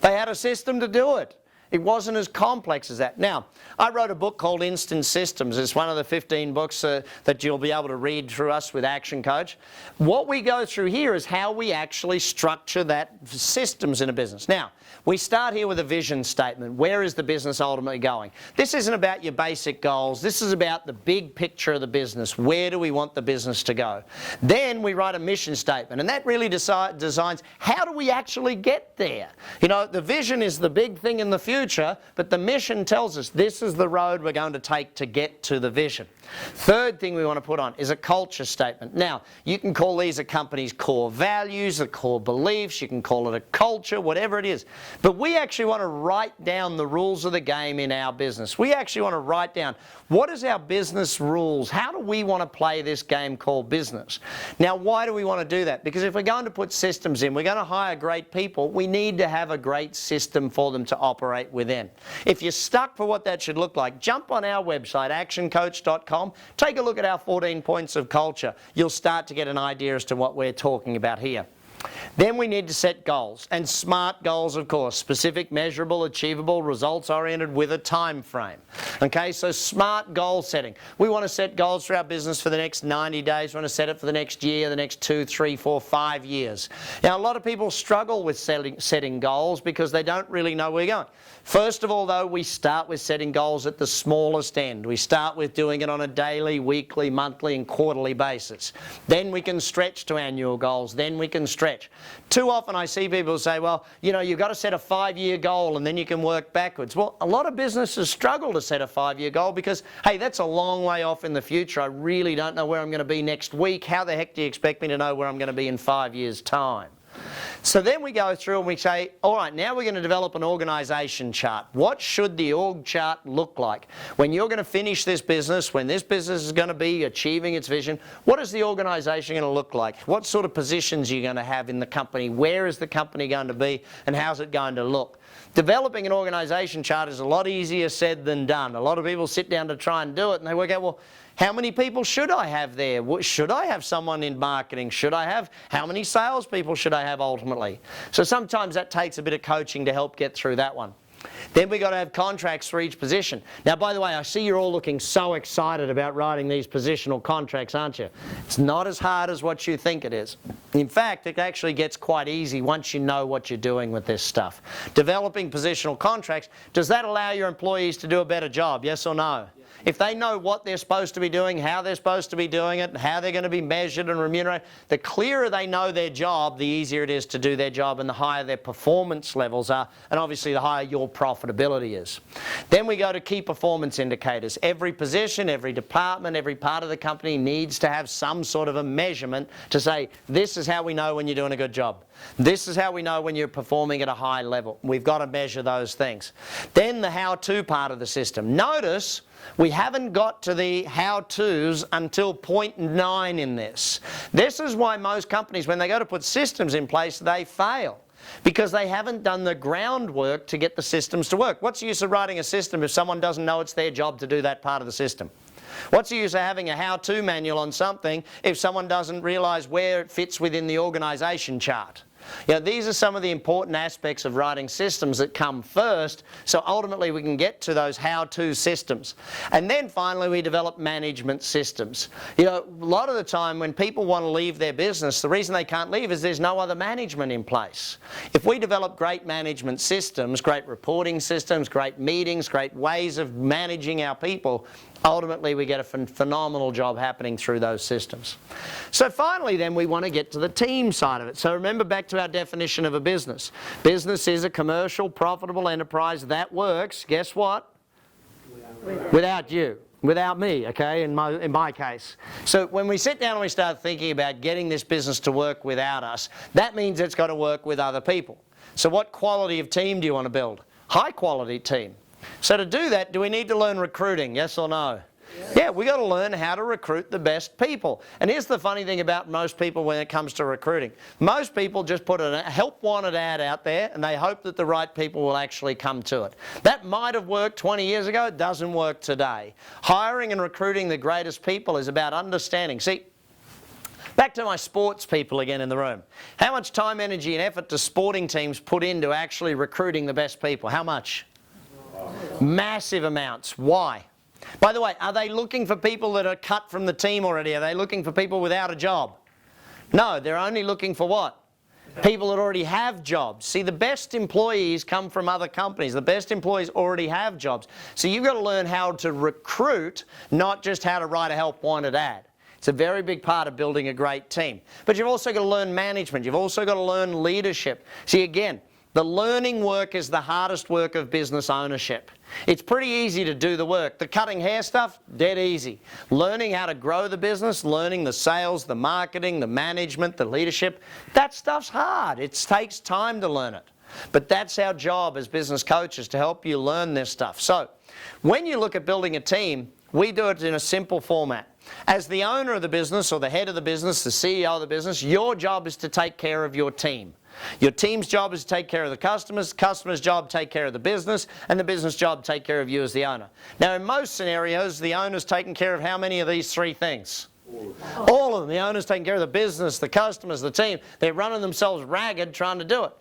They had a system to do it. It wasn't as complex as that. Now, I wrote a book called Instant Systems. It's one of the 15 books that you'll be able to read through us with Action Coach. What we go through here is how we actually structure that systems in a business. Now, we start here with a vision statement. Where is the business ultimately going? This isn't about your basic goals. This is about the big picture of the business. Where do we want the business to go? Then we write a mission statement, and that really designs how do we actually get there. You know, the vision is the big thing in the future, but the mission tells us this is the road we're going to take to get to the vision. Third thing we want to put on is a culture statement. Now, you can call these a company's core values, a core beliefs, you can call it a culture, whatever it is. But we actually want to write down the rules of the game in our business. We actually want to write down what is our business rules? How do we want to play this game called business? Now, why do we want to do that? Because if we're going to put systems in, we're going to hire great people, we need to have a great system for them to operate within. If you're stuck for what that should look like, jump on our website, ActionCOACH.com, take a look at our 14 points of culture. You'll start to get an idea as to what we're talking about here. Then we need to set goals, and SMART goals, of course, specific, measurable, achievable, results-oriented with a time frame. Okay, so SMART goal setting. We want to set goals for our business for the next 90 days. We want to set it for the next year, the next 2, 3, 4, 5 years. Now, a lot of people struggle with setting goals because they don't really know where you're going. First of all, though, we start with setting goals at the smallest end. We start with doing it on a daily, weekly, monthly, and quarterly basis. Then we can stretch to annual goals. Then we can stretch. Too often I see people say, well, you know, you've got to set a 5-year goal and then you can work backwards. Well, a lot of businesses struggle to set a 5-year goal because, hey, that's a long way off in the future. I really don't know where I'm going to be next week. How the heck do you expect me to know where I'm going to be in 5 years' time? So then we go through and we say, all right, now we're going to develop an organisation chart. What should the org chart look like? When you're going to finish this business, when this business is going to be achieving its vision, what is the organisation going to look like? What sort of positions are you going to have in the company? Where is the company going to be? And how's it going to look? Developing an organisation chart is a lot easier said than done. A lot of people sit down to try and do it and they work out, well, how many people should I have there? Should I have someone in marketing? How many salespeople should I have ultimately? So sometimes that takes a bit of coaching to help get through that one. Then we've got to have contracts for each position. Now, by the way, I see you're all looking so excited about writing these positional contracts, aren't you? It's not as hard as what you think it is. In fact, it actually gets quite easy once you know what you're doing with this stuff. Developing positional contracts, does that allow your employees to do a better job, yes or no? If they know what they're supposed to be doing, how they're supposed to be doing it, how they're going to be measured and remunerated, the clearer they know their job, the easier it is to do their job and the higher their performance levels are, and obviously the higher your profitability is. Then we go to key performance indicators. Every position, every department, every part of the company needs to have some sort of a measurement to say, this is how we know when you're doing a good job. This is how we know when you're performing at a high level. We've got to measure those things. Then the how-to part of the system. Notice we haven't got to the how-tos until point 9 in this. This is why most companies, when they go to put systems in place, they fail. Because they haven't done the groundwork to get the systems to work. What's the use of writing a system if someone doesn't know it's their job to do that part of the system? What's the use of having a how-to manual on something if someone doesn't realise where it fits within the organisation chart? You know, these are some of the important aspects of writing systems that come first, so ultimately we can get to those how-to systems. And then finally we develop management systems. You know, a lot of the time when people want to leave their business, the reason they can't leave is there's no other management in place. If we develop great management systems, great reporting systems, great meetings, great ways of managing our people, ultimately we get a phenomenal job happening through those systems. So finally then we want to get to the team side of it. So remember back to our definition of a business. Business is a commercial, profitable enterprise that works, guess what? Without you. Without me, okay, in my case. So when we sit down and we start thinking about getting this business to work without us, that means it's got to work with other people. So what quality of team do you want to build? High quality team. So to do that, do we need to learn recruiting, yes or no? Yeah, we got to learn how to recruit the best people. And here's the funny thing about most people when it comes to recruiting. Most people just put a help wanted ad out there and they hope that the right people will actually come to it. That might have worked 20 years ago, it doesn't work today. Hiring and recruiting the greatest people is about understanding. See, back to my sports people again in the room. How much time, energy and effort do sporting teams put into actually recruiting the best people? How much? Massive amounts. Why? By the way, are they looking for people that are cut from the team already? Are they looking for people without a job? No, they're only looking for what? People that already have jobs. See, the best employees come from other companies. The best employees already have jobs. So you've got to learn how to recruit, not just how to write a help wanted ad. It's a very big part of building a great team. But you've also got to learn management. You've also got to learn leadership. See, again, the learning work is the hardest work of business ownership. It's pretty easy to do the work. The cutting hair stuff, dead easy. Learning how to grow the business, learning the sales, the marketing, the management, the leadership, that stuff's hard. It takes time to learn it. But that's our job as business coaches, to help you learn this stuff. So when you look at building a team, we do it in a simple format. As the owner of the business, or the head of the business, the CEO of the business, your job is to take care of your team. Your team's job is to take care of the customer's job to take care of the business, and the business job to take care of you as the owner. Now, in most scenarios, the owner's taking care of how many of these three things? All of them. The owner's taking care of the business, the customers, the team. They're running themselves ragged trying to do it.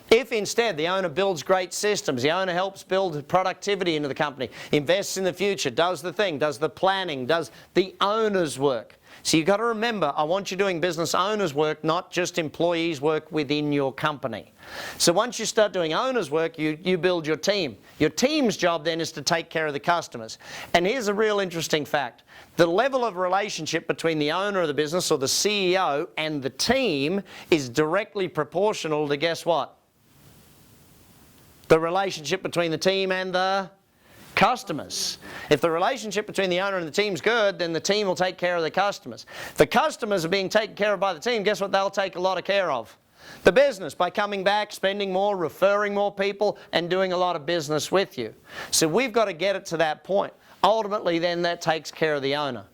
If instead the owner builds great systems, the owner helps build productivity into the company, invests in the future, does the thing, does the planning, does the owner's work. So you've got to remember, I want you doing business owners' work, not just employees' work within your company. So once you start doing owners' work, you build your team. Your team's job then is to take care of the customers. And here's a real interesting fact. The level of relationship between the owner of the business, or the CEO, and the team is directly proportional to, guess what? The relationship between the team and the customers. If the relationship between the owner and the team's good, then the team will take care of the customers. If the customers are being taken care of by the team, guess what they'll take a lot of care of? The business, by coming back, spending more, referring more people, and doing a lot of business with you. So we've got to get it to that point. Ultimately, then that takes care of the owner.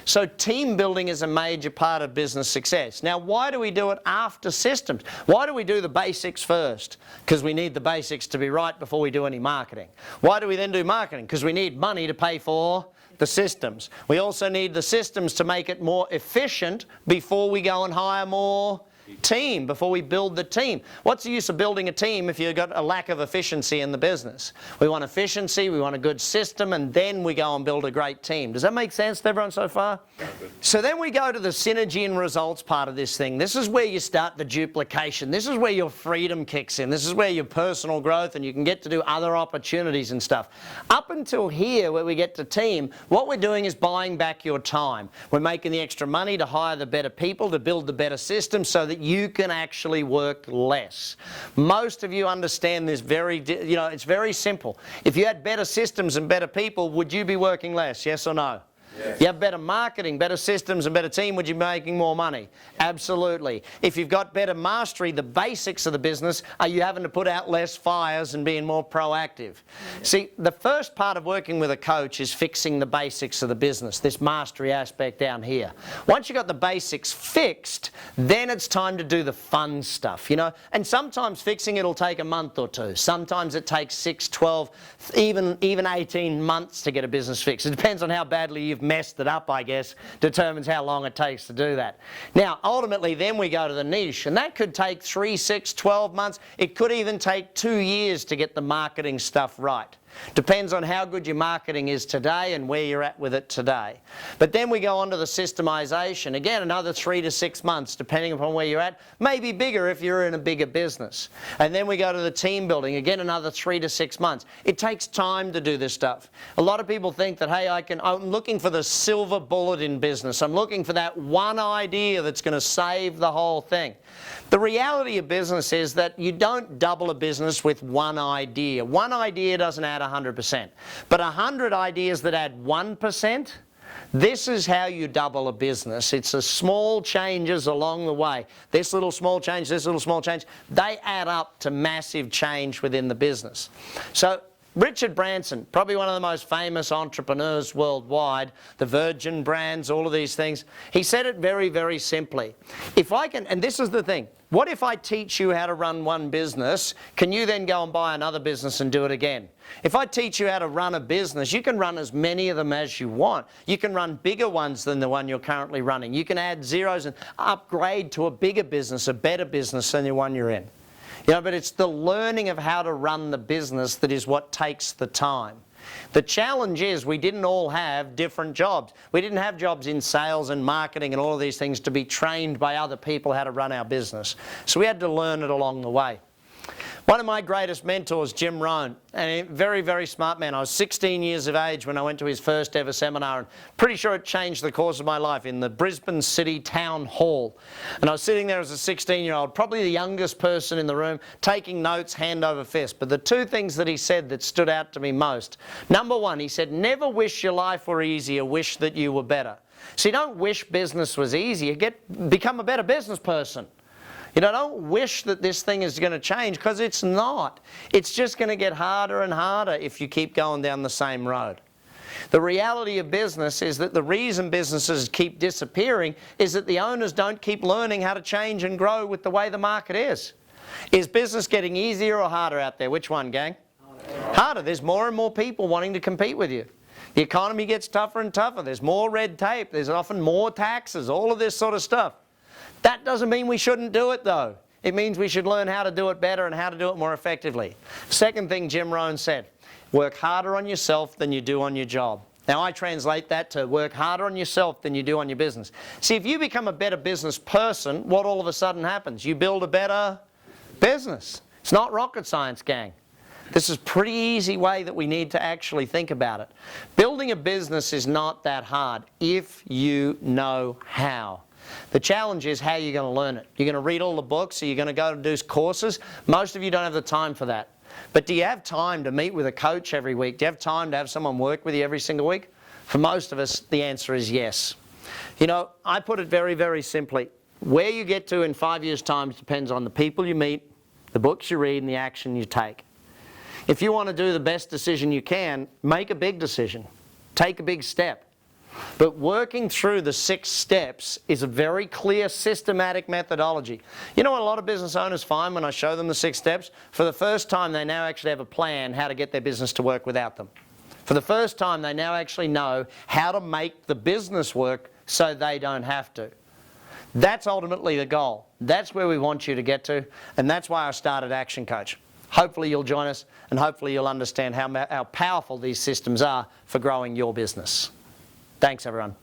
So team building is a major part of business success. Now, why do we do it after systems? Why do we do the basics first? Because we need the basics to be right before we do any marketing. Why do we then do marketing? Because we need money to pay for the systems. We also need the systems to make it more efficient before we go and hire more team, before we build the team. What's the use of building a team if you've got a lack of efficiency in the business? We want efficiency, we want a good system, and then we go and build a great team. Does that make sense to everyone so far? So then we go to the synergy and results part of this thing. This is where you start the duplication. This is where your freedom kicks in. This is where your personal growth, and you can get to do other opportunities and stuff. Up until here, where we get to team, what we're doing is buying back your time. We're making the extra money to hire the better people, to build the better system, so that you can actually work less. Most of you understand this it's very simple. If you had better systems and better people, would you be working less? Yes or no? Yes. You have better marketing, better systems, and better team, would you be making more money? Absolutely. If you've got better mastery, the basics of the business, are you having to put out less fires and being more proactive? See, the first part of working with a coach is fixing the basics of the business, this mastery aspect down here. Once you've got the basics fixed, then it's time to do the fun stuff, And sometimes fixing it will take a month or two. Sometimes it takes 6, 12, even 18 months to get a business fixed. It depends on how badly you've messed it up, I guess, determines how long it takes to do that. Now, ultimately, then we go to the niche, and that could take 3, 6, 12 months. It could even take 2 years to get the marketing stuff right. Depends on how good your marketing is today and where you're at with it today. But then we go on to the systemization. Again, another 3 to 6 months, depending upon where you're at. Maybe bigger if you're in a bigger business. And then we go to the team building. Again, another 3 to 6 months. It takes time to do this stuff. A lot of people think that, hey, I'm looking for the silver bullet in business. I'm looking for that one idea that's going to save the whole thing. The reality of business is that you don't double a business with one idea. One idea doesn't add 100%. But 100 ideas that add 1%, this is how you double a business. It's the small changes along the way. This little small change, this little small change, they add up to massive change within the business. So Richard Branson, probably one of the most famous entrepreneurs worldwide, the Virgin brands, all of these things, he said it very, very simply. And this is the thing, what if I teach you how to run one business, can you then go and buy another business and do it again? If I teach you how to run a business, you can run as many of them as you want. You can run bigger ones than the one you're currently running. You can add zeros and upgrade to a bigger business, a better business than the one you're in. But it's the learning of how to run the business that is what takes the time. The challenge is we didn't all have different jobs. We didn't have jobs in sales and marketing and all of these things to be trained by other people how to run our business. So we had to learn it along the way. One of my greatest mentors, Jim Rohn, and a very, very smart man. I was 16 years of age when I went to his first ever seminar, and pretty sure it changed the course of my life, in the Brisbane City Town Hall. And I was sitting there as a 16-year-old, probably the youngest person in the room, taking notes hand over fist. But the two things that he said that stood out to me most. Number one, he said, never wish your life were easier, wish that you were better. See, don't wish business was easier, become a better business person. You know, don't wish that this thing is going to change, because it's not. It's just going to get harder and harder if you keep going down the same road. The reality of business is that the reason businesses keep disappearing is that the owners don't keep learning how to change and grow with the way the market is. Is business getting easier or harder out there? Which one, gang? Harder. There's more and more people wanting to compete with you. The economy gets tougher and tougher. There's more red tape. There's often more taxes, all of this sort of stuff. That doesn't mean we shouldn't do it, though. It means we should learn how to do it better and how to do it more effectively. Second thing Jim Rohn said, work harder on yourself than you do on your job. Now I translate that to work harder on yourself than you do on your business. See, if you become a better business person, what all of a sudden happens? You build a better business. It's not rocket science, gang. This is a pretty easy way that we need to actually think about it. Building a business is not that hard if you know how. The challenge is how you're going to learn it. You're going to read all the books, or you're going to go and do courses. Most of you don't have the time for that. But do you have time to meet with a coach every week? Do you have time to have someone work with you every single week? For most of us, the answer is yes. You know, I put it very, very simply. Where you get to in 5 years' time depends on the people you meet, the books you read, and the action you take. If you want to do the best decision you can, make a big decision. Take a big step. But working through the 6 steps is a very clear, systematic methodology. You know what a lot of business owners find when I show them the 6 steps? For the first time, they now actually have a plan how to get their business to work without them. For the first time, they now actually know how to make the business work so they don't have to. That's ultimately the goal. That's where we want you to get to, and that's why I started Action Coach. Hopefully you'll join us, and hopefully you'll understand how powerful these systems are for growing your business. Thanks, everyone.